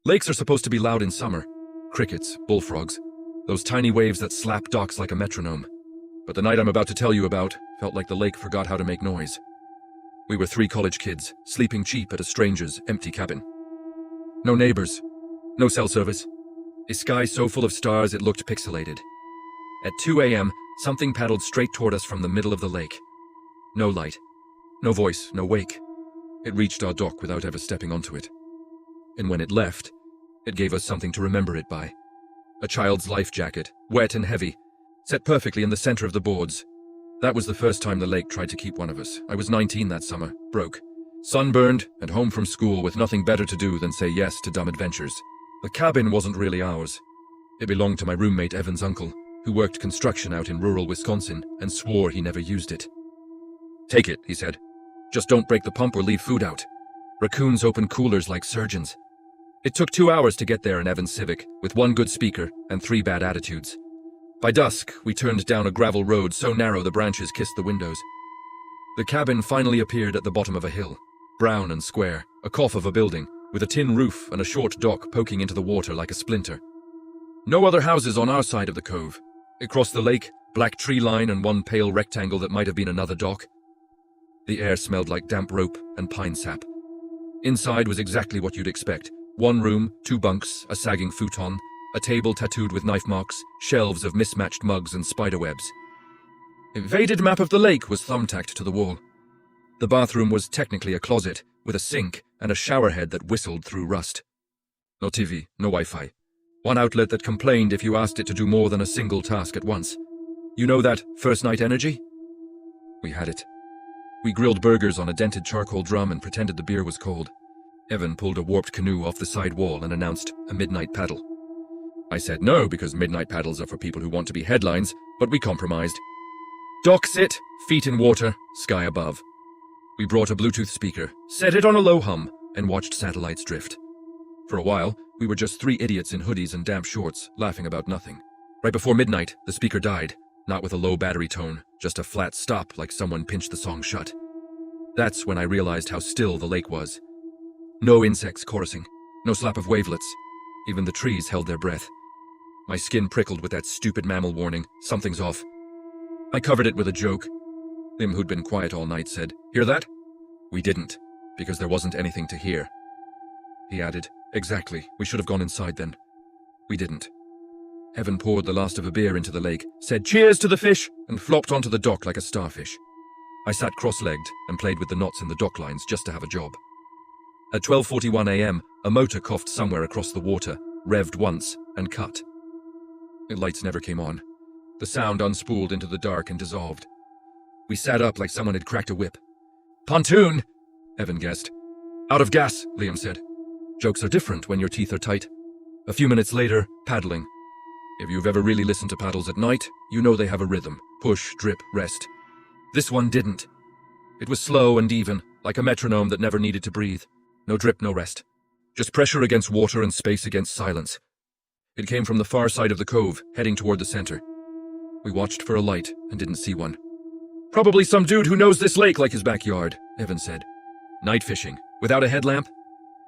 Lakes are supposed to be loud in summer. Crickets, bullfrogs, those tiny waves that slap docks like a metronome. But the night I'm about to tell you about felt like the lake forgot how to make noise. We were 3 college kids, sleeping cheap at a stranger's empty cabin. No neighbors, no cell service, a sky so full of stars it looked pixelated. At 2 a.m., something paddled straight toward us from the middle of the lake. No light, no voice, no wake. It reached our dock without ever stepping onto it. And when it left, it gave us something to remember it by. A child's life jacket, wet and heavy, set perfectly in the center of the boards. That was the first time the lake tried to keep one of us. I was 19 that summer, broke, sunburned, and home from school with nothing better to do than say yes to dumb adventures. The cabin wasn't really ours. It belonged to my roommate Evan's uncle, who worked construction out in rural Wisconsin and swore he never used it. "Take it," he said. "Just don't break the pump or leave food out. Raccoons open coolers like surgeons." It took 2 hours to get there in Evan's Civic, with 1 good speaker and 3 bad attitudes. By dusk, we turned down a gravel road so narrow the branches kissed the windows. The cabin finally appeared at the bottom of a hill, brown and square, a cough of a building, with a tin roof and a short dock poking into the water like a splinter. No other houses on our side of the cove. Across the lake, black tree line and 1 pale rectangle that might have been another dock. The air smelled like damp rope and pine sap. Inside was exactly what you'd expect. 1 room, 2 bunks, a sagging futon, a table tattooed with knife marks, shelves of mismatched mugs and spiderwebs. A faded map of the lake was thumbtacked to the wall. The bathroom was technically a closet, with a sink and a showerhead that whistled through rust. No TV, no Wi-Fi. 1 outlet that complained if you asked it to do more than a single task at once. You know that first night energy? We had it. We grilled burgers on a dented charcoal drum and pretended the beer was cold. Evan pulled a warped canoe off the side wall and announced a midnight paddle. I said no, because midnight paddles are for people who want to be headlines, but we compromised. Dock sit, feet in water, sky above. We brought a Bluetooth speaker, set it on a low hum, and watched satellites drift. For a while, we were just 3 idiots in hoodies and damp shorts, laughing about nothing. Right before midnight, the speaker died, not with a low battery tone, just a flat stop like someone pinched the song shut. That's when I realized how still the lake was. No insects chorusing, no slap of wavelets. Even the trees held their breath. My skin prickled with that stupid mammal warning, something's off. I covered it with a joke. Lim, who'd been quiet all night, said, "Hear that?" We didn't, because there wasn't anything to hear. He added, "Exactly, we should have gone inside then." We didn't. Evan poured the last of a beer into the lake, said cheers to the fish, and flopped onto the dock like a starfish. I sat cross-legged and played with the knots in the dock lines just to have a job. At 12:41 a.m., a motor coughed somewhere across the water, revved once, and cut. The lights never came on. The sound unspooled into the dark and dissolved. We sat up like someone had cracked a whip. "Pontoon!" Evan guessed. "Out of gas," Liam said. Jokes are different when your teeth are tight. A few minutes later, paddling. If you've ever really listened to paddles at night, you know they have a rhythm. Push, drip, rest. This one didn't. It was slow and even, like a metronome that never needed to breathe. No drip, no rest. Just pressure against water and space against silence. It came from the far side of the cove, heading toward the center. We watched for a light and didn't see one. "Probably some dude who knows this lake like his backyard," Evan said. "Night fishing, without a headlamp?"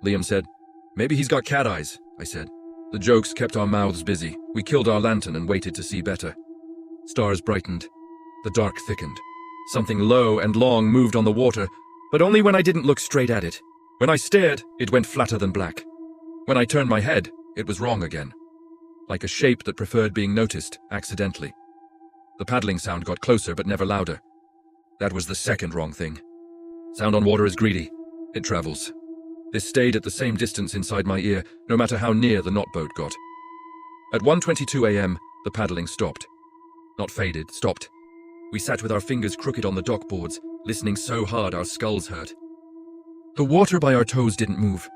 Liam said. "Maybe he's got cat eyes," I said. The jokes kept our mouths busy. We killed our lantern and waited to see better. Stars brightened. The dark thickened. Something low and long moved on the water, but only when I didn't look straight at it. When I stared, it went flatter than black. When I turned my head, it was wrong again. Like a shape that preferred being noticed, accidentally. The paddling sound got closer but never louder. That was the second wrong thing. Sound on water is greedy. It travels. This stayed at the same distance inside my ear, no matter how near the knot boat got. At 1:22 a.m., the paddling stopped. Not faded, stopped. We sat with our fingers crooked on the dock boards, listening so hard our skulls hurt. The water by our toes didn't move.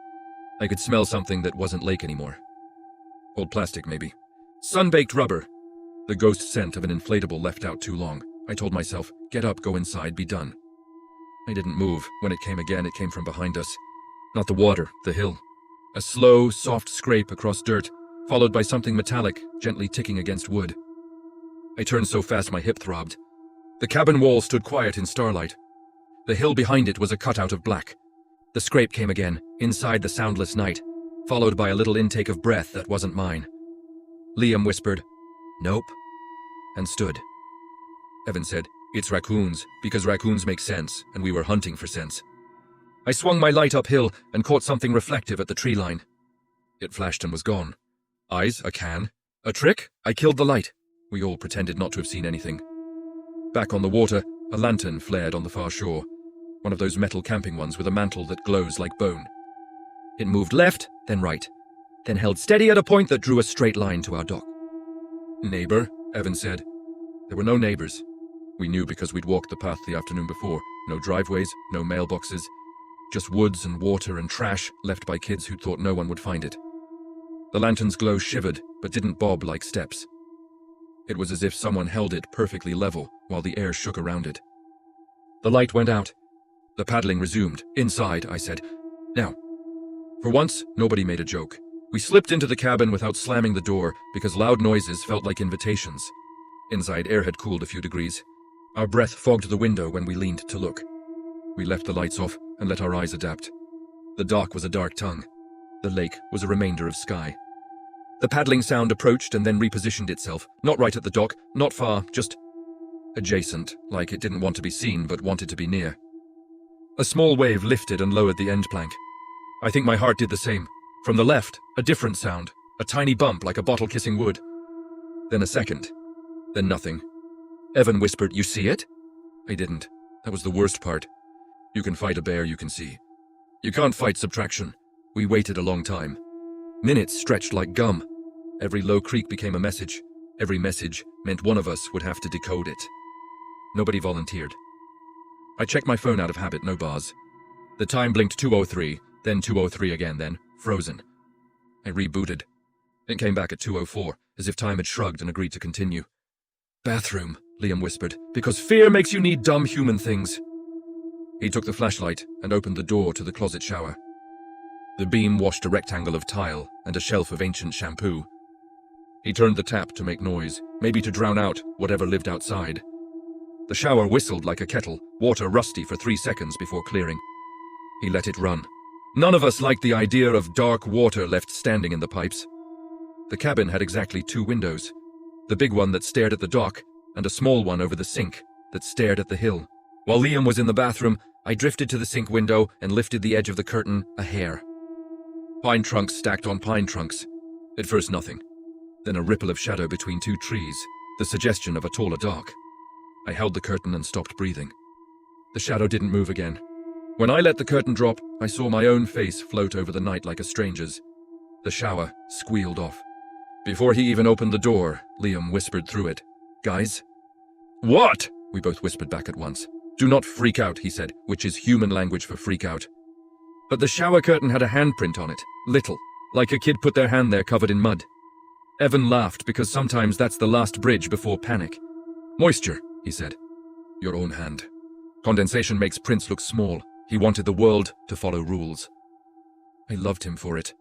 I could smell something that wasn't lake anymore. Old plastic, maybe. Sun-baked rubber. The ghost scent of an inflatable left out too long. I told myself, get up, go inside, be done. I didn't move. When it came again, it came from behind us. Not the water, the hill. A slow, soft scrape across dirt, followed by something metallic, gently ticking against wood. I turned so fast my hip throbbed. The cabin wall stood quiet in starlight. The hill behind it was a cutout of black. The scrape came again, inside the soundless night. followed by a little intake of breath that wasn't mine. Liam whispered, "Nope," and stood. Evan said, "It's raccoons, because raccoons make sense, and we were hunting for sense." I swung my light uphill and caught something reflective at the tree line. It flashed and was gone. Eyes, a can. A trick? I killed the light. We all pretended not to have seen anything. Back on the water, a lantern flared on the far shore, one of those metal camping ones with a mantle that glows like bone. It moved left, then right, then held steady at a point that drew a straight line to our dock. "Neighbor," Evan said. There were no neighbors. We knew because we'd walked the path the afternoon before. No driveways, no mailboxes, just woods and water and trash left by kids who'd thought no one would find it. The lantern's glow shivered, but didn't bob like steps. It was as if someone held it perfectly level while the air shook around it. The light went out. The paddling resumed. "Inside," I said. "Now." For once, nobody made a joke. We slipped into the cabin without slamming the door because loud noises felt like invitations. Inside, air had cooled a few degrees. Our breath fogged the window when we leaned to look. We left the lights off and let our eyes adapt. The dock was a dark tongue. The lake was a remainder of sky. The paddling sound approached and then repositioned itself, not right at the dock, not far, just adjacent, like it didn't want to be seen but wanted to be near. A small wave lifted and lowered the end plank. I think my heart did the same. From the left, a different sound, a tiny bump like a bottle kissing wood. Then a second. Then nothing. Evan whispered, "You see it?" I didn't. That was the worst part. You can fight a bear you can see. You can't fight subtraction. We waited a long time. Minutes stretched like gum. Every low creak became a message. Every message meant one of us would have to decode it. Nobody volunteered. I checked my phone out of habit, no bars. The time blinked 2:03, then 2:03 again, then frozen. I rebooted. It came back at 2:04, as if time had shrugged and agreed to continue. "Bathroom," Liam whispered, "because fear makes you need dumb human things." He took the flashlight and opened the door to the closet shower. The beam washed a rectangle of tile and a shelf of ancient shampoo. He turned the tap to make noise, maybe to drown out whatever lived outside. The shower whistled like a kettle, water rusty for 3 seconds before clearing. He let it run. None of us liked the idea of dark water left standing in the pipes. The cabin had exactly 2 windows, the big one that stared at the dock, and a small one over the sink that stared at the hill. While Liam was in the bathroom, I drifted to the sink window and lifted the edge of the curtain a hair. Pine trunks stacked on pine trunks. At first nothing. Then a ripple of shadow between 2 trees, the suggestion of a taller dock. I held the curtain and stopped breathing. The shadow didn't move again. When I let the curtain drop, I saw my own face float over the night like a stranger's. The shower squealed off. Before he even opened the door, Liam whispered through it, "Guys?" "What?" we both whispered back at once. "Do not freak out," he said, which is human language for freak out. But the shower curtain had a handprint on it, little, like a kid put their hand there covered in mud. Evan laughed because sometimes that's the last bridge before panic. "Moisture," he said. "Your own hand. Condensation makes prints look small. He wanted the world to follow rules." I loved him for it.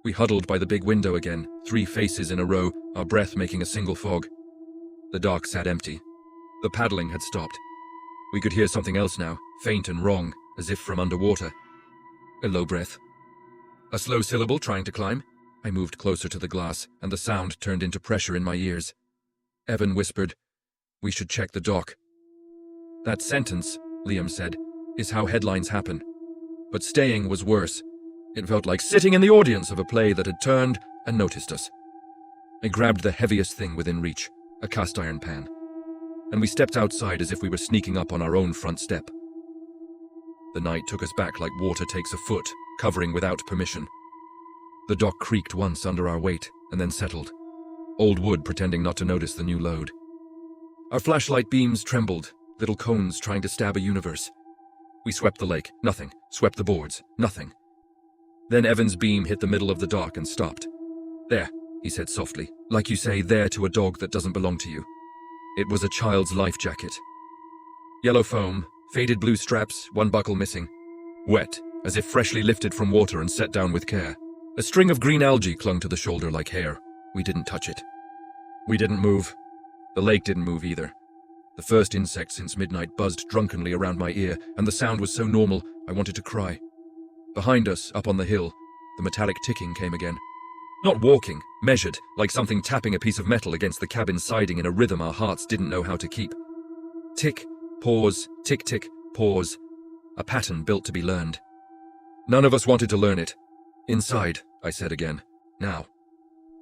We huddled by the big window again, 3 faces in a row, our breath making a single fog. The dock sat empty. The paddling had stopped. We could hear something else now, faint and wrong, as if from underwater. A low breath. A slow syllable trying to climb. I moved closer to the glass, and the sound turned into pressure in my ears. Evan whispered, "We should check the dock." That sentence, Liam said, is how headlines happen. But staying was worse. It felt like sitting in the audience of a play that had turned and noticed us. I grabbed the heaviest thing within reach, a cast iron pan, and we stepped outside as if we were sneaking up on our own front step. The night took us back like water takes a foot, covering without permission. The dock creaked once under our weight, and then settled. Old wood pretending not to notice the new load. Our flashlight beams trembled, little cones trying to stab a universe. We swept the lake, nothing. Swept the boards, nothing. Then Evan's beam hit the middle of the dock and stopped. "There," he said softly, like you say there to a dog that doesn't belong to you. It was a child's life jacket. Yellow foam, faded blue straps, 1 buckle missing. Wet, as if freshly lifted from water and set down with care. A string of green algae clung to the shoulder like hair. We didn't touch it. We didn't move. The lake didn't move either. The first insect since midnight buzzed drunkenly around my ear, and the sound was so normal, I wanted to cry. Behind us, up on the hill, the metallic ticking came again. Not walking, measured, like something tapping a piece of metal against the cabin siding in a rhythm our hearts didn't know how to keep. Tick, pause, tick, tick, pause. A pattern built to be learned. None of us wanted to learn it. Inside, I said again. Now.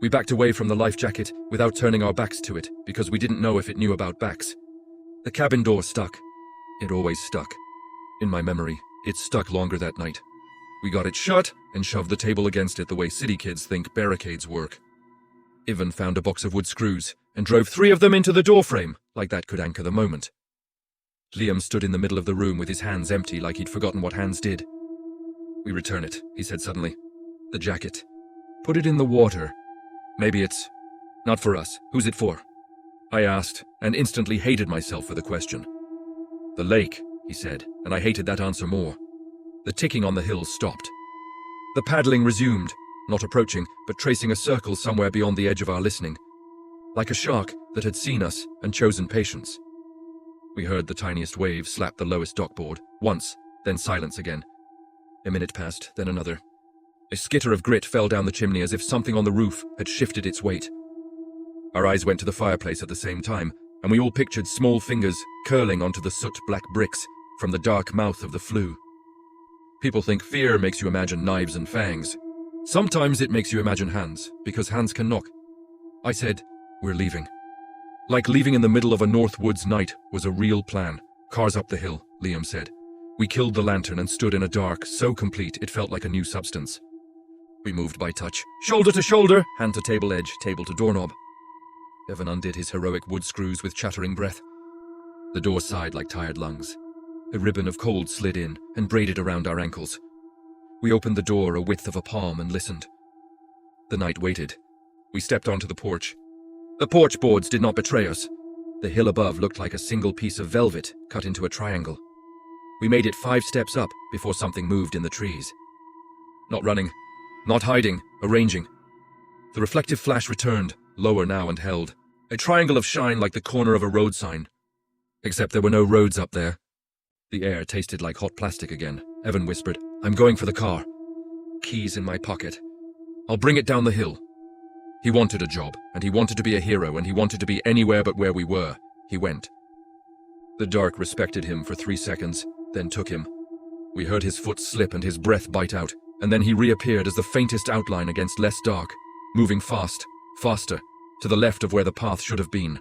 We backed away from the life jacket without turning our backs to it because we didn't know if it knew about backs. The cabin door stuck. It always stuck. In my memory, it stuck longer that night. We got it shut and shoved the table against it the way city kids think barricades work. Ivan found a box of wood screws and drove 3 of them into the doorframe, like that could anchor the moment. Liam stood in the middle of the room with his hands empty like he'd forgotten what hands did. We return it, he said suddenly. The jacket. Put it in the water. Maybe it's not for us. Who's it for? I asked, and instantly hated myself for the question. The lake, he said, and I hated that answer more. The ticking on the hill stopped. The paddling resumed, not approaching, but tracing a circle somewhere beyond the edge of our listening. Like a shark that had seen us and chosen patience. We heard the tiniest wave slap the lowest dockboard, once, then silence again. A minute passed, then another. A skitter of grit fell down the chimney as if something on the roof had shifted its weight. Our eyes went to the fireplace at the same time, and we all pictured small fingers curling onto the soot-black bricks from the dark mouth of the flue. People think fear makes you imagine knives and fangs. Sometimes it makes you imagine hands, because hands can knock. I said, we're leaving. Like leaving in the middle of a North Woods night was a real plan. Cars up the hill, Liam said. We killed the lantern and stood in a dark so complete it felt like a new substance. We moved by touch, shoulder to shoulder, hand to table edge, table to doorknob. Evan undid his heroic wood screws with chattering breath. The door sighed like tired lungs. A ribbon of cold slid in and braided around our ankles. We opened the door a width of a palm and listened. The night waited. We stepped onto the porch. The porch boards did not betray us. The hill above looked like a single piece of velvet cut into a triangle. We made it 5 steps up before something moved in the trees. Not running, not hiding, arranging. The reflective flash returned, lower now and held. A triangle of shine like the corner of a road sign. Except there were no roads up there. The air tasted like hot plastic again. Evan whispered, I'm going for the car. Keys in my pocket. I'll bring it down the hill. He wanted a job, and he wanted to be a hero, and he wanted to be anywhere but where we were. He went. The dark respected him for 3 seconds, then took him. We heard his foot slip and his breath bite out, and then he reappeared as the faintest outline against less dark, moving fast, faster, to the left of where the path should have been.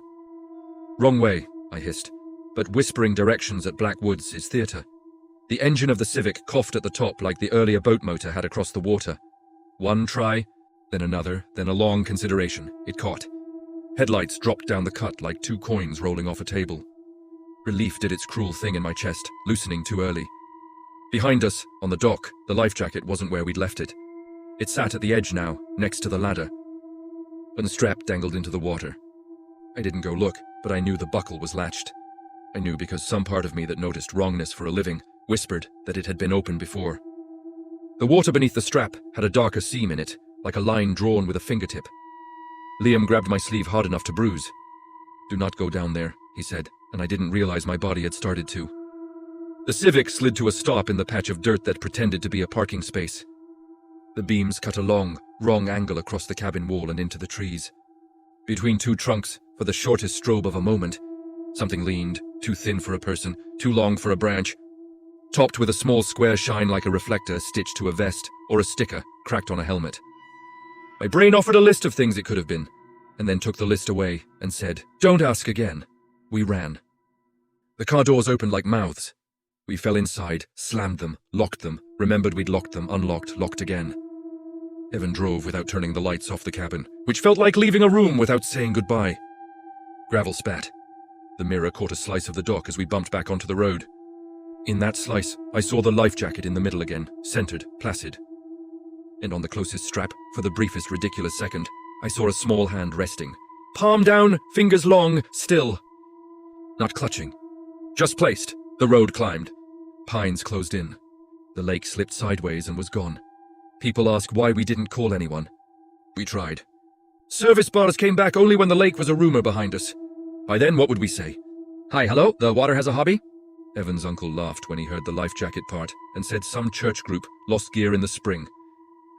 Wrong way, I hissed, but whispering directions at Black Woods is theatre. The engine of the Civic coughed at the top like the earlier boat motor had across the water. One try, then another, then a long consideration. It caught. Headlights dropped down the cut like 2 coins rolling off a table. Relief did its cruel thing in my chest, loosening too early. Behind us, on the dock, the life jacket wasn't where we'd left it. It sat at the edge now, next to the ladder. And the strap dangled into the water. I didn't go look, but I knew the buckle was latched. I knew because some part of me that noticed wrongness for a living whispered that it had been opened before. The water beneath the strap had a darker seam in it, like a line drawn with a fingertip. Liam grabbed my sleeve hard enough to bruise. Do not go down there, he said, and I didn't realize my body had started to. The Civic slid to a stop in the patch of dirt that pretended to be a parking space. The beams cut a long, wrong angle across the cabin wall and into the trees. Between 2 trunks, for the shortest strobe of a moment, something leaned, too thin for a person, too long for a branch, topped with a small square shine like a reflector stitched to a vest or a sticker cracked on a helmet. My brain offered a list of things it could have been, and then took the list away and said, don't ask again. We ran. The car doors opened like mouths. We fell inside, slammed them, locked them, remembered we'd locked them, unlocked, locked again. Evan drove without turning the lights off the cabin, which felt like leaving a room without saying goodbye. Gravel spat. The mirror caught a slice of the dock as we bumped back onto the road. In that slice, I saw the life jacket in the middle again, centered, placid. And on the closest strap, for the briefest ridiculous second, I saw a small hand resting. Palm down, fingers long, still. Not clutching. Just placed. The road climbed. Pines closed in. The lake slipped sideways and was gone. People ask why we didn't call anyone. We tried. Service bars came back only when the lake was a rumor behind us. By then, what would we say? Hi, hello, the water has a hobby? Evan's uncle laughed when he heard the life jacket part and said some church group lost gear in the spring.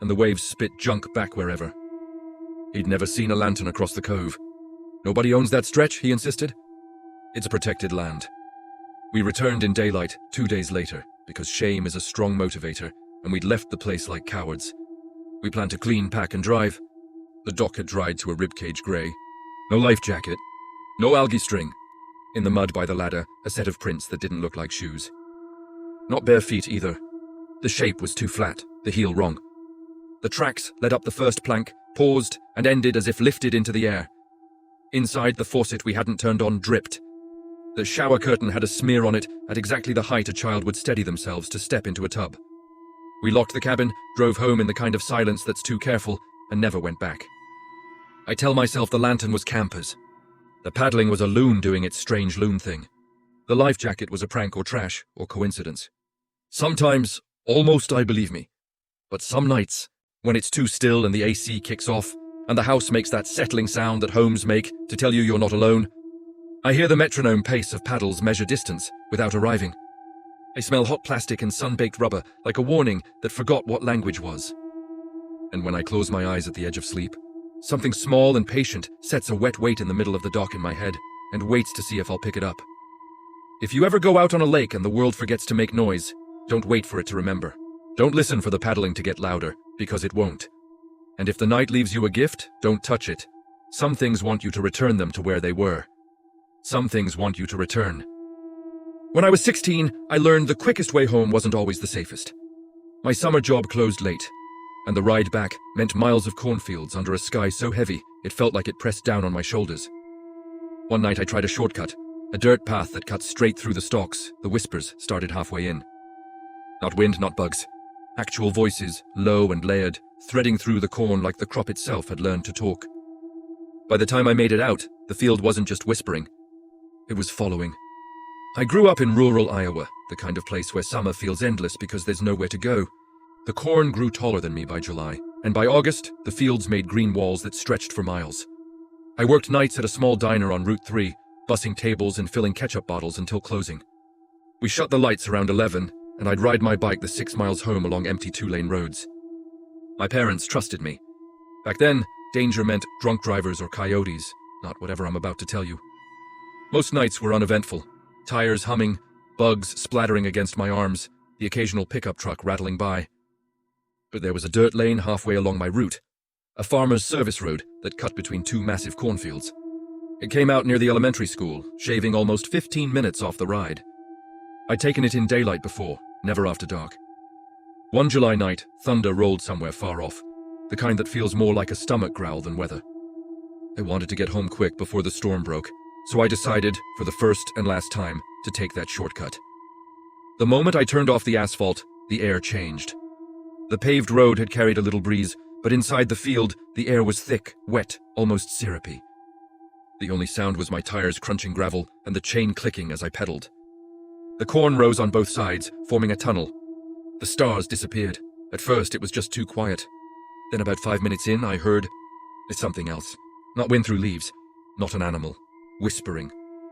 and the waves spit junk back wherever. He'd never seen a lantern across the cove. Nobody owns that stretch, he insisted. It's a protected land. We returned in daylight 2 days later, because shame is a strong motivator, and we'd left the place like cowards. We planned to clean, pack, and drive. The dock had dried to a ribcage grey. No life jacket. No algae string. In the mud by the ladder, a set of prints that didn't look like shoes. Not bare feet either. The shape was too flat, the heel wrong. The tracks led up the first plank, paused, and ended as if lifted into the air. Inside, the faucet we hadn't turned on dripped. The shower curtain had a smear on it at exactly the height a child would steady themselves to step into a tub. We locked the cabin, drove home in the kind of silence that's too careful, and never went back. I tell myself the lantern was campers. The paddling was a loon doing its strange loon thing. The life jacket was a prank or trash or coincidence. Sometimes, almost I believe me. But some nights, when it's too still and the AC kicks off, and the house makes that settling sound that homes make to tell you you're not alone, I hear the metronome pace of paddles measure distance without arriving. I smell hot plastic and sun-baked rubber like a warning that forgot what language was. And when I close my eyes at the edge of sleep, something small and patient sets a wet weight in the middle of the dock in my head and waits to see if I'll pick it up. If you ever go out on a lake and the world forgets to make noise, don't wait for it to remember. Don't listen for the paddling to get louder, because it won't. And if the night leaves you a gift, don't touch it. Some things want you to return them to where they were. Some things want you to return. When I was 16, I learned the quickest way home wasn't always the safest. My summer job closed late, and the ride back meant miles of cornfields under a sky so heavy it felt like it pressed down on my shoulders. One night I tried a shortcut, a dirt path that cut straight through the stalks. The whispers started halfway in. Not wind, not bugs. Actual voices, low and layered, threading through the corn like the crop itself had learned to talk. By the time I made it out, the field wasn't just whispering. It was following. I grew up in rural Iowa, the kind of place where summer feels endless because there's nowhere to go. The corn grew taller than me by July, and by August, the fields made green walls that stretched for miles. I worked nights at a small diner on Route 3, bussing tables and filling ketchup bottles until closing. We shut the lights around 11, and I'd ride my bike the 6 miles home along empty 2-lane roads. My parents trusted me. Back then, danger meant drunk drivers or coyotes, not whatever I'm about to tell you. Most nights were uneventful. Tires humming, bugs splattering against my arms, the occasional pickup truck rattling by. But there was a dirt lane halfway along my route, a farmer's service road that cut between 2 massive cornfields. It came out near the elementary school, shaving almost 15 minutes off the ride. I'd taken it in daylight before, never after dark. One July night, thunder rolled somewhere far off, the kind that feels more like a stomach growl than weather. I wanted to get home quick before the storm broke, so I decided, for the first and last time, to take that shortcut. The moment I turned off the asphalt, the air changed. The paved road had carried a little breeze, but inside the field, the air was thick, wet, almost syrupy. The only sound was my tires crunching gravel and the chain clicking as I pedaled. The corn rose on both sides, forming a tunnel. The stars disappeared. At first, it was just too quiet. Then about 5 minutes in, I heard something else. Not wind through leaves, not an animal. Whispering.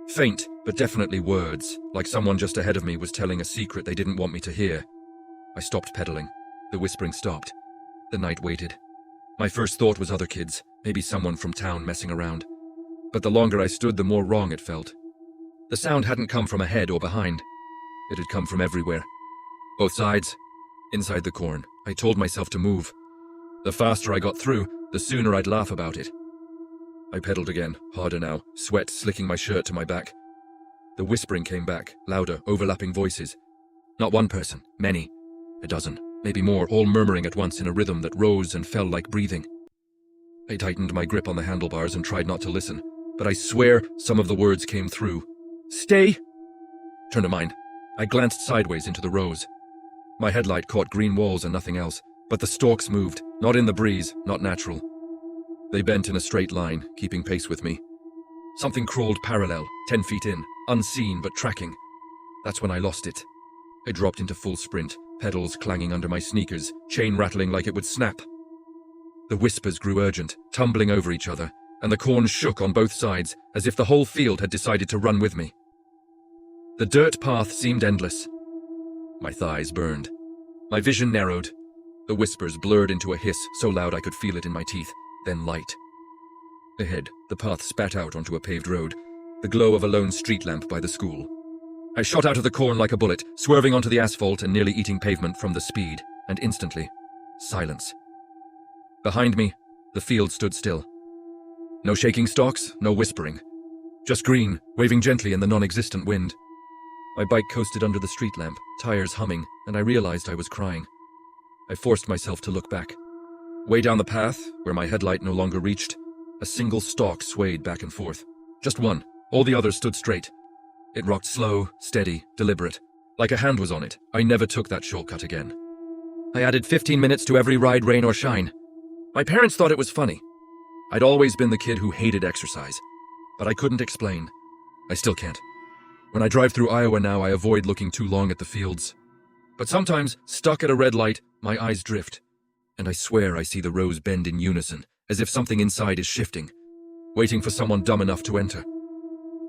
Faint, but definitely words, like someone just ahead of me was telling a secret they didn't want me to hear. I stopped pedaling. The whispering stopped. The night waited. My first thought was other kids, maybe someone from town messing around. But the longer I stood, the more wrong it felt. The sound hadn't come from ahead or behind. It had come from everywhere. Both sides, inside the corn. I told myself to move. The faster I got through, the sooner I'd laugh about it. I pedaled again, harder now, sweat slicking my shirt to my back. The whispering came back, louder, overlapping voices. Not one person, many. A dozen, maybe more, all murmuring at once in a rhythm that rose and fell like breathing. I tightened my grip on the handlebars and tried not to listen, but I swear some of the words came through. Stay! Turn to mind. I glanced sideways into the rows. My headlight caught green walls and nothing else, but the stalks moved, not in the breeze, not natural. They bent in a straight line, keeping pace with me. Something crawled parallel, 10 feet in, unseen but tracking. That's when I lost it. I dropped into full sprint, pedals clanging under my sneakers, chain rattling like it would snap. The whispers grew urgent, tumbling over each other, and the corn shook on both sides, as if the whole field had decided to run with me. The dirt path seemed endless. My thighs burned. My vision narrowed. The whispers blurred into a hiss so loud I could feel it in my teeth, then light. Ahead, the path spat out onto a paved road, the glow of a lone street lamp by the school. I shot out of the corn like a bullet, swerving onto the asphalt and nearly eating pavement from the speed, and instantly, silence. Behind me, the field stood still. No shaking stalks, no whispering. Just green, waving gently in the non-existent wind. My bike coasted under the street lamp, tires humming, and I realized I was crying. I forced myself to look back. Way down the path, where my headlight no longer reached, a single stalk swayed back and forth. Just one. All the others stood straight. It rocked slow, steady, deliberate. Like a hand was on it. I never took that shortcut again. I added 15 minutes to every ride, rain or shine. My parents thought it was funny. I'd always been the kid who hated exercise, but I couldn't explain. I still can't. When I drive through Iowa now, I avoid looking too long at the fields. But sometimes, stuck at a red light, my eyes drift, and I swear I see the rows bend in unison, as if something inside is shifting, waiting for someone dumb enough to enter.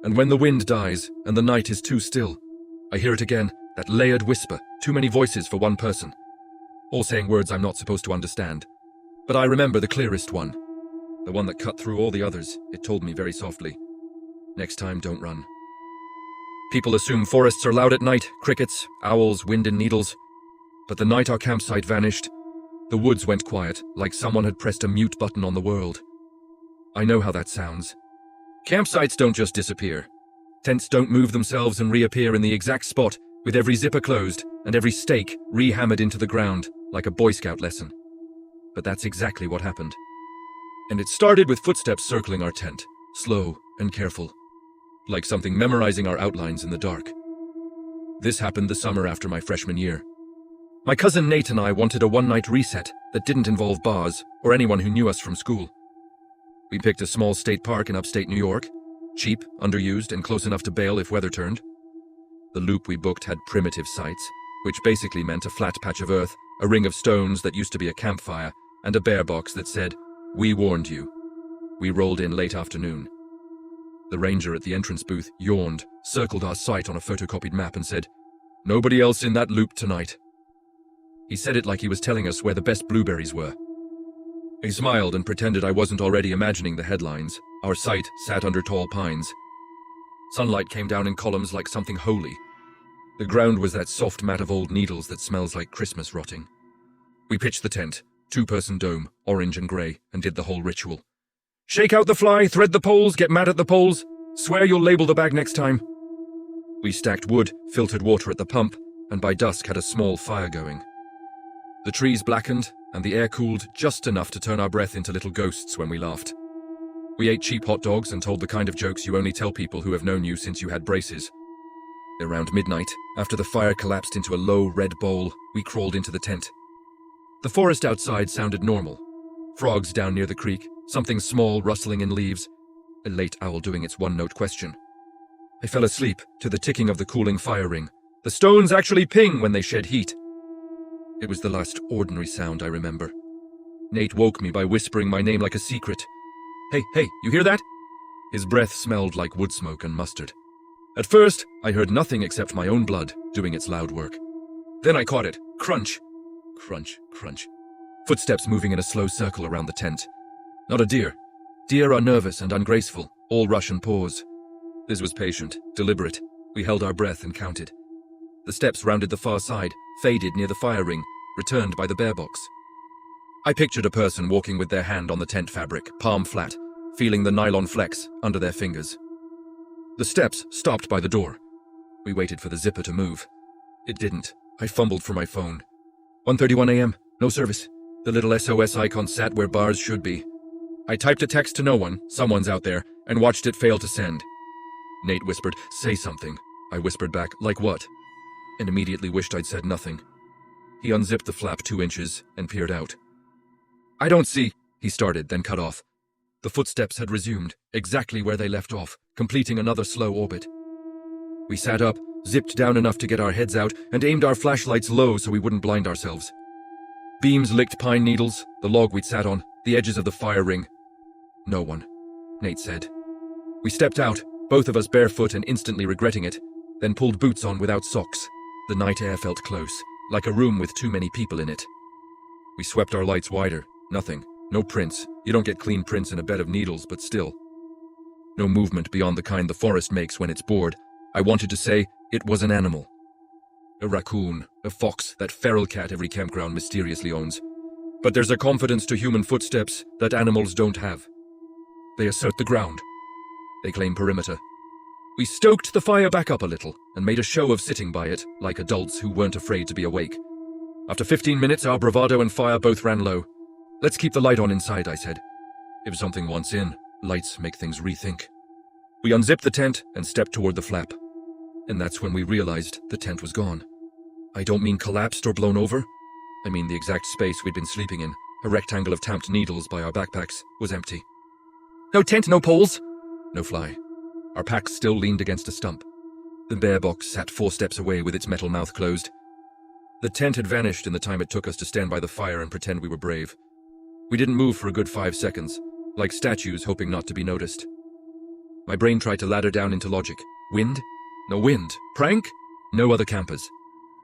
And when the wind dies, and the night is too still, I hear it again, that layered whisper, too many voices for one person, all saying words I'm not supposed to understand. But I remember the clearest one. The one that cut through all the others. It told me very softly, "Next time, don't run." People assume forests are loud at night, crickets, owls, wind and needles. But the night our campsite vanished, the woods went quiet, like someone had pressed a mute button on the world. I know how that sounds. Campsites don't just disappear. Tents don't move themselves and reappear in the exact spot, with every zipper closed and every stake re-hammered into the ground, like a Boy Scout lesson. But that's exactly what happened. And it started with footsteps circling our tent, slow and careful, like something memorizing our outlines in the dark. This happened the summer after my freshman year. My cousin Nate and I wanted a one-night reset that didn't involve bars or anyone who knew us from school. We picked a small state park in upstate New York, cheap, underused, and close enough to bail if weather turned. The loop we booked had primitive sites, which basically meant a flat patch of earth, a ring of stones that used to be a campfire, and a bear box that said, "We warned you." We rolled in late afternoon. The ranger at the entrance booth yawned, circled our site on a photocopied map and said, "Nobody else in that loop tonight." He said it like he was telling us where the best blueberries were. I smiled and pretended I wasn't already imagining the headlines. Our site sat under tall pines. Sunlight came down in columns like something holy. The ground was that soft mat of old needles that smells like Christmas rotting. We pitched the tent, two-person dome, orange and grey, and did the whole ritual. Shake out the fly, thread the poles, get mad at the poles. Swear you'll label the bag next time. We stacked wood, filtered water at the pump, and by dusk had a small fire going. The trees blackened, and the air cooled just enough to turn our breath into little ghosts when we laughed. We ate cheap hot dogs and told the kind of jokes you only tell people who have known you since you had braces. Around midnight, after the fire collapsed into a low red bowl, we crawled into the tent. The forest outside sounded normal. Frogs down near the creek, something small rustling in leaves, a late owl doing its one-note question. I fell asleep to the ticking of the cooling fire ring. The stones actually ping when they shed heat. It was the last ordinary sound I remember. Nate woke me by whispering my name like a secret. Hey, you hear that?" His breath smelled like wood smoke and mustard. At first, I heard nothing except my own blood doing its loud work. Then I caught it. Crunch. Crunch, crunch. Footsteps moving in a slow circle around the tent. Not a deer. Deer are nervous and ungraceful, all rush and pause. This was patient, deliberate. We held our breath and counted. The steps rounded the far side, faded near the fire ring, returned by the bear box. I pictured a person walking with their hand on the tent fabric, palm flat, feeling the nylon flex under their fingers. The steps stopped by the door. We waited for the zipper to move. It didn't. I fumbled for my phone. 1:31 a.m., no service. The little SOS icon sat where bars should be. I typed a text to no one, someone's out there, and watched it fail to send. Nate whispered, "Say something." I whispered back, "Like what?" and immediately wished I'd said nothing. He unzipped the flap 2 inches and peered out. "I don't see," he started, then cut off. The footsteps had resumed, exactly where they left off, completing another slow orbit. We sat up, zipped down enough to get our heads out, and aimed our flashlights low so we wouldn't blind ourselves. Beams licked pine needles, the log we'd sat on, the edges of the fire ring. "No one," Nate said. We stepped out, both of us barefoot and instantly regretting it, then pulled boots on without socks. The night air felt close, like a room with too many people in it. We swept our lights wider. Nothing. No prints. You don't get clean prints in a bed of needles, but still. No movement beyond the kind the forest makes when it's bored. I wanted to say it was an animal. A raccoon, a fox, that feral cat every campground mysteriously owns. But there's a confidence to human footsteps that animals don't have. They assert the ground. They claim perimeter. We stoked the fire back up a little and made a show of sitting by it like adults who weren't afraid to be awake. After 15 minutes, our bravado and fire both ran low. Let's keep the light on inside, I said. If something wants in, lights make things rethink. We unzipped the tent and stepped toward the flap. And that's when we realized the tent was gone. I don't mean collapsed or blown over. I mean the exact space we'd been sleeping in, a rectangle of tamped needles by our backpacks, was empty. No tent, no poles. No fly. Our packs still leaned against a stump. The bear box sat 4 steps away with its metal mouth closed. The tent had vanished in the time it took us to stand by the fire and pretend we were brave. We didn't move for a good 5 seconds, like statues hoping not to be noticed. My brain tried to ladder down into logic. Wind? No wind. Prank? No other campers.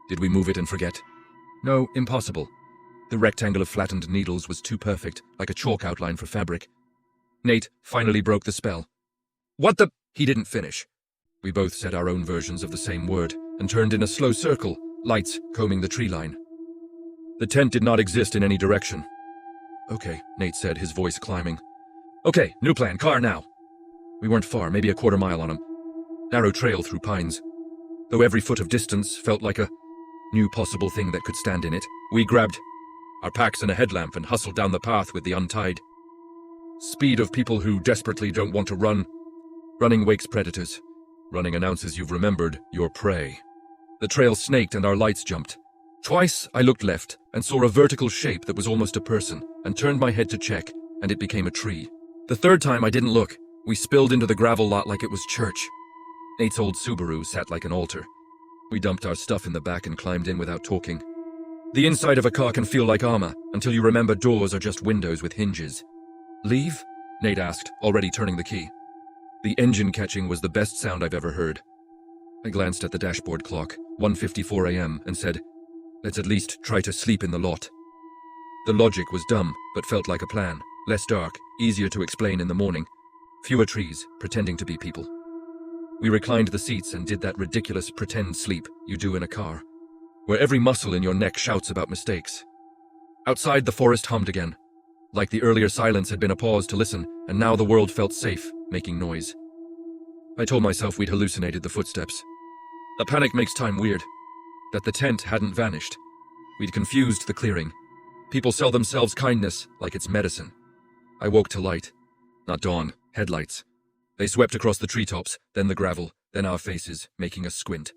Did we move it and forget? No, impossible. The rectangle of flattened needles was too perfect, like a chalk outline for fabric. Nate finally broke the spell. What the? He didn't finish. We both said our own versions of the same word and turned in a slow circle, lights combing the tree line. The tent did not exist in any direction. Okay, Nate said, his voice climbing. Okay, new plan, car now. We weren't far, maybe a quarter mile on him. Narrow trail through pines. Though every foot of distance felt like a new possible thing that could stand in it, we grabbed our packs and a headlamp and hustled down the path with the untied speed of people who desperately don't want to run. Running wakes predators. Running announces you've remembered your prey. The trail snaked and our lights jumped. Twice I looked left and saw a vertical shape that was almost a person and turned my head to check, and it became a tree. The third time I didn't look. We spilled into the gravel lot like it was church. Nate's old Subaru sat like an altar. We dumped our stuff in the back and climbed in without talking. The inside of a car can feel like armor until you remember doors are just windows with hinges. Leave? Nate asked, already turning the key. The engine catching was the best sound I've ever heard. I glanced at the dashboard clock, 1:54 a.m., and said, let's at least try to sleep in the lot. The logic was dumb, but felt like a plan. Less dark, easier to explain in the morning. Fewer trees, pretending to be people. We reclined the seats and did that ridiculous pretend sleep you do in a car, where every muscle in your neck shouts about mistakes. Outside, the forest hummed again. Like the earlier silence had been a pause to listen, and now the world felt safe, making noise. I told myself we'd hallucinated the footsteps. A panic makes time weird. That the tent hadn't vanished. We'd confused the clearing. People sell themselves kindness like it's medicine. I woke to light. Not dawn, headlights. They swept across the treetops, then the gravel, then our faces, making us squint.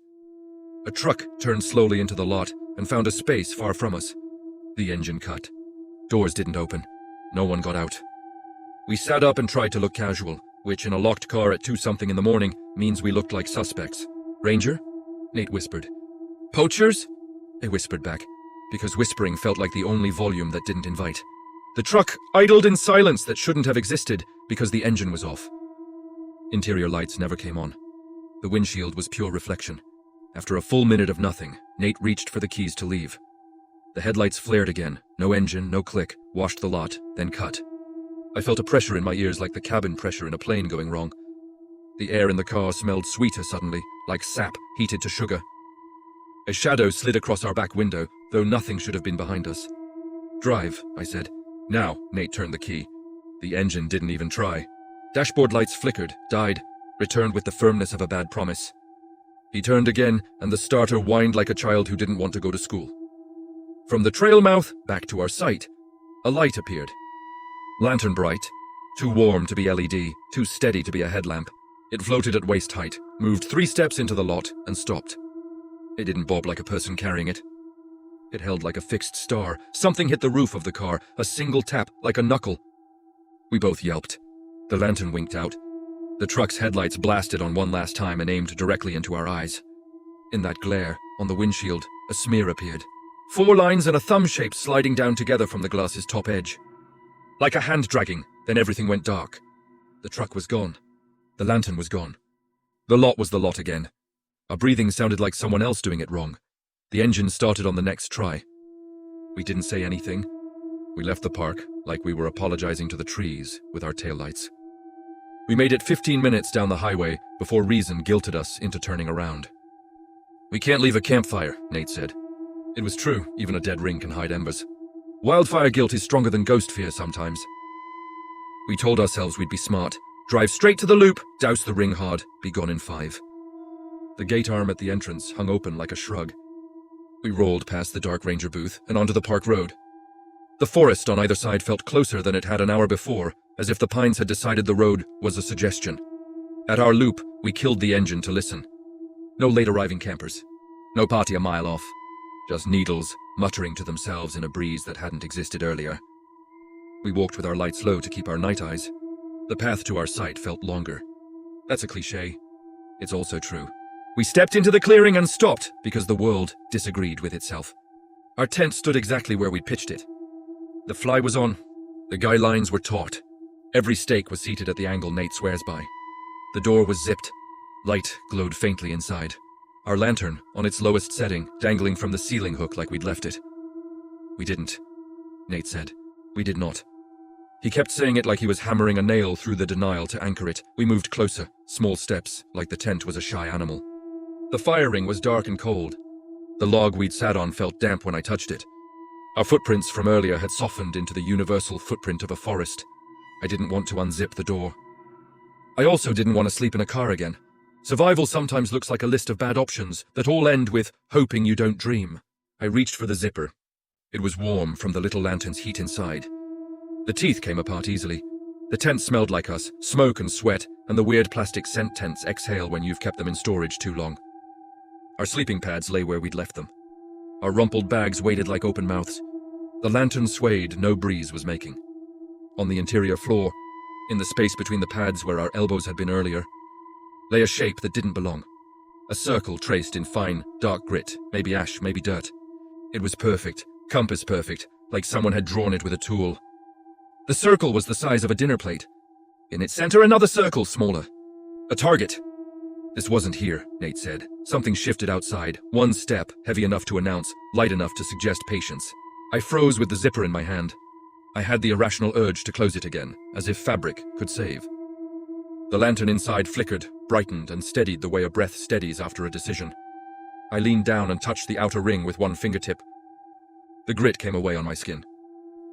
A truck turned slowly into the lot and found a space far from us. The engine cut. Doors didn't open. No one got out. We sat up and tried to look casual, which in a locked car at 2-something in the morning means we looked like suspects. Ranger? Nate whispered. Poachers? I whispered back, because whispering felt like the only volume that didn't invite. The truck idled in silence that shouldn't have existed because the engine was off. Interior lights never came on. The windshield was pure reflection. After a full minute of nothing, Nate reached for the keys to leave. The headlights flared again. No engine, no click, washed the lot, then cut. I felt a pressure in my ears like the cabin pressure in a plane going wrong. The air in the car smelled sweeter suddenly, like sap heated to sugar. A shadow slid across our back window, though nothing should have been behind us. Drive, I said. Now, Nate turned the key. The engine didn't even try. Dashboard lights flickered, died, returned with the firmness of a bad promise. He turned again, and the starter whined like a child who didn't want to go to school. From the trail mouth, back to our sight, a light appeared. Lantern bright, too warm to be LED, too steady to be a headlamp. It floated at waist height, moved 3 steps into the lot, and stopped. It didn't bob like a person carrying it. It held like a fixed star. Something hit the roof of the car, a single tap, like a knuckle. We both yelped. The lantern winked out. The truck's headlights blasted on one last time and aimed directly into our eyes. In that glare, on the windshield, a smear appeared. 4 lines and a thumb shape sliding down together from the glass's top edge. Like a hand dragging, then everything went dark. The truck was gone. The lantern was gone. The lot was the lot again. Our breathing sounded like someone else doing it wrong. The engine started on the next try. We didn't say anything, We left the park like we were apologizing to the trees with our taillights. We made it 15 minutes down the highway before reason guilted us into turning around. "We can't leave a campfire," Nate said. It was true, even a dead ring can hide embers. Wildfire guilt is stronger than ghost fear sometimes. We told ourselves we'd be smart, drive straight to the loop, douse the ring hard, be gone in 5. The gate arm at the entrance hung open like a shrug. We rolled past the dark ranger booth and onto the park road. The forest on either side felt closer than it had an hour before, as if the pines had decided the road was a suggestion. At our loop, we killed the engine to listen. No late-arriving campers. No party a mile off. Just needles muttering to themselves in a breeze that hadn't existed earlier. We walked with our lights low to keep our night eyes. The path to our site felt longer. That's a cliché. It's also true. We stepped into the clearing and stopped because the world disagreed with itself. Our tent stood exactly where we'd pitched it. The fly was on. The guy lines were taut. Every stake was seated at the angle Nate swears by. The door was zipped. Light glowed faintly inside. Our lantern, on its lowest setting, dangling from the ceiling hook like we'd left it. "We didn't," Nate said. "We did not." He kept saying it like he was hammering a nail through the denial to anchor it. We moved closer, small steps, like the tent was a shy animal. The fire ring was dark and cold. The log we'd sat on felt damp when I touched it. Our footprints from earlier had softened into the universal footprint of a forest. I didn't want to unzip the door. I also didn't want to sleep in a car again. Survival sometimes looks like a list of bad options that all end with hoping you don't dream. I reached for the zipper. It was warm from the little lantern's heat inside. The teeth came apart easily. The tent smelled like us, smoke and sweat, and the weird plastic scent tents exhale when you've kept them in storage too long. Our sleeping pads lay where we'd left them. Our rumpled bags waited like open mouths. The lantern swayed, no breeze was making. On the interior floor, in the space between the pads where our elbows had been earlier, lay a shape that didn't belong. A circle traced in fine, dark grit, maybe ash, maybe dirt. It was perfect, compass perfect, like someone had drawn it with a tool. The circle was the size of a dinner plate. In its center, another circle, smaller. A target. This wasn't here, Nate said. Something shifted outside, one step, heavy enough to announce, light enough to suggest patience. I froze with the zipper in my hand. I had the irrational urge to close it again, as if fabric could save. The lantern inside flickered, brightened, and steadied the way a breath steadies after a decision. I leaned down and touched the outer ring with one fingertip. The grit came away on my skin.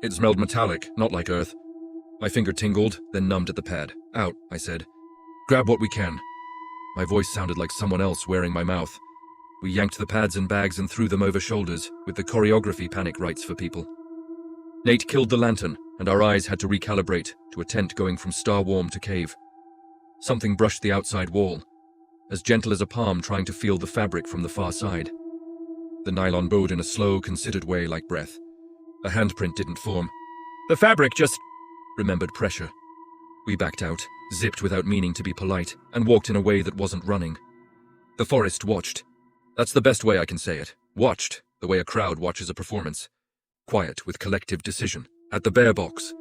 It smelled metallic, not like earth. My finger tingled, then numbed at the pad. "Out," I said. "Grab what we can." My voice sounded like someone else wearing my mouth. We yanked the pads and bags and threw them over shoulders, with the choreography panic rites for people. Nate killed the lantern, and our eyes had to recalibrate to a tent going from star-warm to cave. Something brushed the outside wall, as gentle as a palm trying to feel the fabric from the far side. The nylon bowed in a slow, considered way like breath. A handprint didn't form. The fabric just remembered pressure. We backed out, zipped without meaning to be polite, and walked in a way that wasn't running. The forest watched. That's the best way I can say it. Watched, the way a crowd watches a performance. Quiet, with collective decision. At the bear box.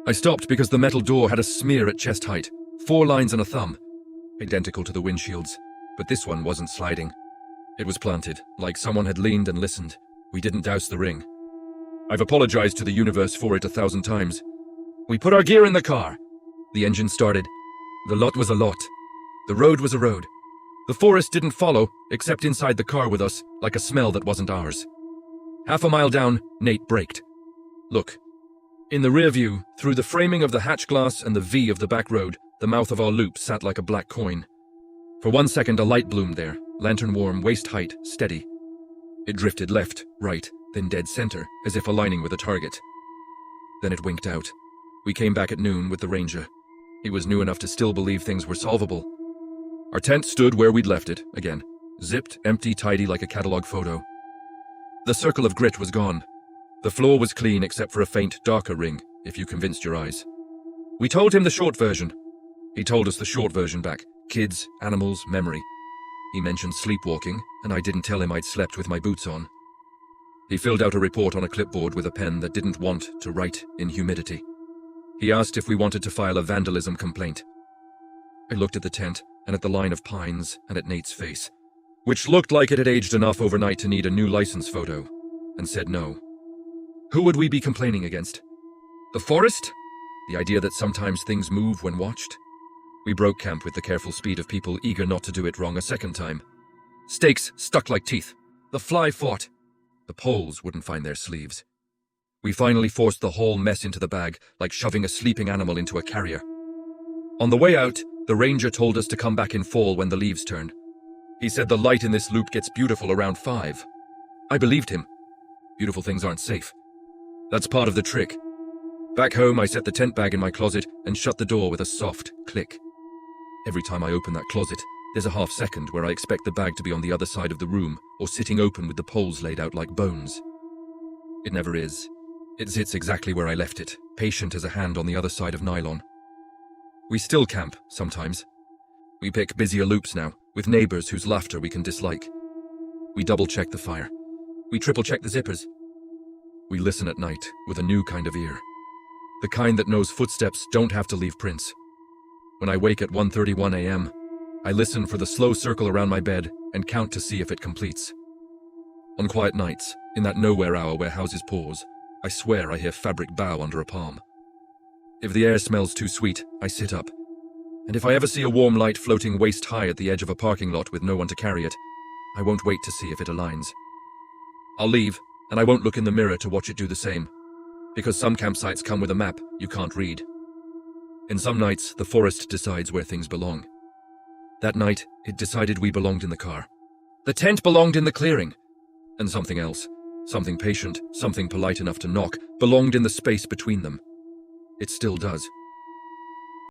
I stopped because the metal door had a smear at chest height. 4 lines and a thumb. Identical to the windshields. But this one wasn't sliding. It was planted, like someone had leaned and listened. We didn't douse the ring. I've apologized to the universe for it 1,000 times. We put our gear in the car. The engine started. The lot was a lot. The road was a road. The forest didn't follow, except inside the car with us, like a smell that wasn't ours. Half a mile down, Nate braked. Look. In the rear view, through the framing of the hatch glass and the V of the back road, the mouth of our loop sat like a black coin. For 1 second, a light bloomed there, lantern warm, waist height, steady. It drifted left, right, then dead center, as if aligning with a target. Then it winked out. We came back at noon with the ranger. He was new enough to still believe things were solvable. Our tent stood where we'd left it, again. Zipped, empty, tidy like a catalog photo. The circle of grit was gone. The floor was clean except for a faint, darker ring, if you convinced your eyes. We told him the short version. He told us the short version back. Kids, animals, memory. He mentioned sleepwalking, and I didn't tell him I'd slept with my boots on. He filled out a report on a clipboard with a pen that didn't want to write in humidity. He asked if we wanted to file a vandalism complaint. I looked at the tent, and at the line of pines, and at Nate's face, which looked like it had aged enough overnight to need a new license photo, and said no. Who would we be complaining against? The forest? The idea that sometimes things move when watched? We broke camp with the careful speed of people eager not to do it wrong a second time. Stakes stuck like teeth. The fly fought. The poles wouldn't find their sleeves. We finally forced the whole mess into the bag, like shoving a sleeping animal into a carrier. On the way out, the ranger told us to come back in fall when the leaves turn. He said the light in this loop gets beautiful around 5. I believed him. Beautiful things aren't safe. That's part of the trick. Back home, I set the tent bag in my closet and shut the door with a soft click. Every time I open that closet, there's a half second where I expect the bag to be on the other side of the room or sitting open with the poles laid out like bones. It never is. It sits exactly where I left it, patient as a hand on the other side of nylon. We still camp, sometimes. We pick busier loops now, with neighbors whose laughter we can dislike. We double-check the fire. We triple-check the zippers. We listen at night with a new kind of ear. The kind that knows footsteps don't have to leave prints. When I wake at 1:31 a.m., I listen for the slow circle around my bed and count to see if it completes. On quiet nights, in that nowhere hour where houses pause, I swear I hear fabric bow under a palm. If the air smells too sweet, I sit up. And if I ever see a warm light floating waist-high at the edge of a parking lot with no one to carry it, I won't wait to see if it aligns. I'll leave, and I won't look in the mirror to watch it do the same, because some campsites come with a map you can't read. In some nights, the forest decides where things belong. That night, it decided we belonged in the car. The tent belonged in the clearing. And something else, something patient, something polite enough to knock, belonged in the space between them. It still does.